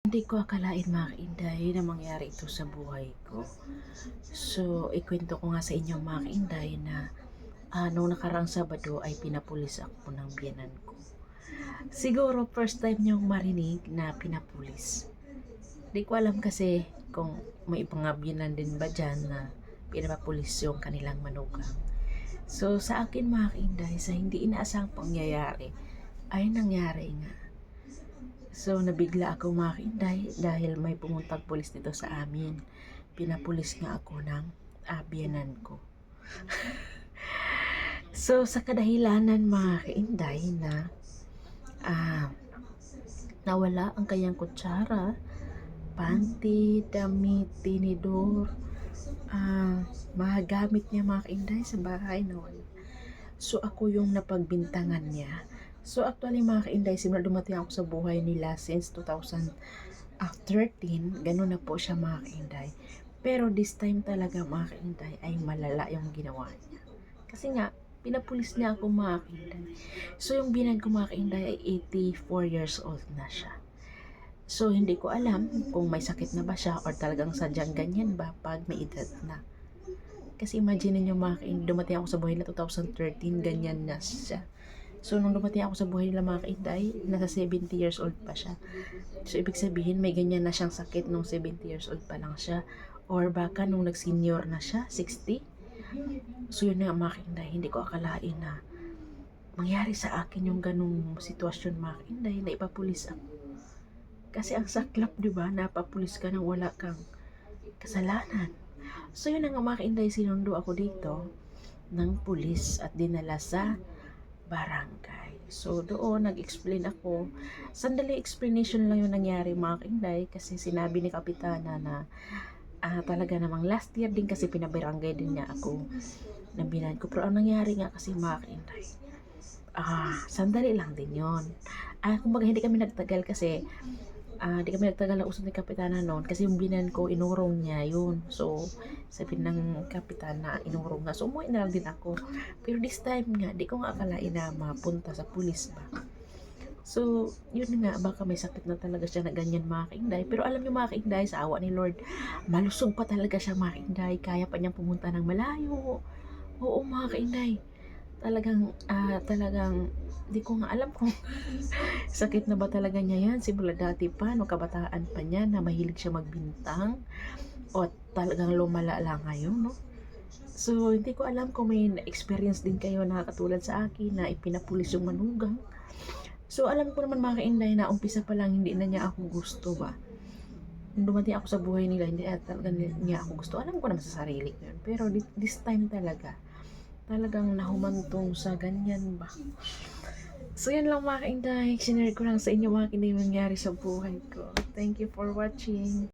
Hindi ko akalain mga kainday na mangyari ito sa buhay ko. So, ikwento ko nga sa inyo mga kainday na nung nakarang Sabado ay pinapulis ako ng biyenan ko. Siguro first time niyong marinig na pinapulis. Di ko alam kasi kung may ibang biyenan din ba dyan na pinapulis yung kanilang manugang. So, sa akin mga kainday, sa hindi inaasang pangyayari, ay nangyari nga. So, nabigla ako mga kainday dahil may pumuntang pulis dito sa amin. Pinapulis nga ako ng biyenan ko. So, sa kadahilanan mga kainday na nawala ang kanyang kutsara, panty, damit, tinidor, mga gamit niya mga kainday sa bahay noon. So, ako yung napagbintangan niya. So, actually mga kainday, simula dumating ako sa buhay nila since 2013, ganun na po siya mga kainday. Pero this time talaga mga kainday ay malala yung ginawa niya. Kasi nga, pinapulis niya ako mga kainday. So, yung binan ko mga kainday ay 84 years old na siya. So, hindi ko alam kung may sakit na ba siya or talagang sadyang ganyan ba pag may edad na. Kasi imagine niyo mga kainday, dumating ako sa buhay na 2013, ganyan na siya. So, nung dumating ako sa buhay nila mga kainday, nasa 70 years old pa siya. So, ibig sabihin, may ganyan na siyang sakit nung 70 years old pa lang siya. Or baka nung nag-senior na siya, 60. So, yun nga mga kainday, hindi ko akalain na mangyari sa akin yung ganung sitwasyon mga kainday na ipapulis ako. Kasi ang saklap, di ba, napapulis ka nang wala kang kasalanan. So, yun nga mga kainday, sinundo ako dito ng pulis at dinala sa barangay. So, doon nag-explain ako. Sandali explanation lang yung nangyari mga kainday kasi sinabi ni Kapitana na talaga namang last year din kasi pinabarangay din niya ako na binan ko. Pero ang nangyari nga kasi mga kainday, sandali lang din yon. Kumbaga hindi kami nagtagal kasi di kami nagtagal na usap ni Kapitana noon kasi yung binan ko inurong niya yun. So sabi ng Kapitana inurong nga, so umuwi na lang din ako. Pero this time nga di ko nga akalain na mapunta sa pulis ba. So yun nga, baka may sakit na talaga siya na ganyan mga kainday. Pero alam niyo mga kainday, sa awa ni Lord, malusog pa talaga siya mga kainday. Kaya pa niyang pumunta ng malayo. Oo mga kainday, talagang di ko nga alam kung sakit na ba talaga niya yan simula dati pa, no kabataan pa niya na mahilig siya magbintang o talagang lumala lang ngayon, no? So, hindi ko alam kung may experience din kayo na katulad sa akin na ipinapulis yung manugang. So, alam ko naman mga kainday na umpisa pa lang hindi na niya ako gusto ba. Nung dumating ako sa buhay nila, hindi talaga niya ako gusto. Alam ko naman sa sarili ko yun. Pero this time talagang nahumantong sa ganyan ba. So yan lang mga kainday, sinare ko lang sa inyo mga kainday mangyari sa buhay ko. Thank you for watching.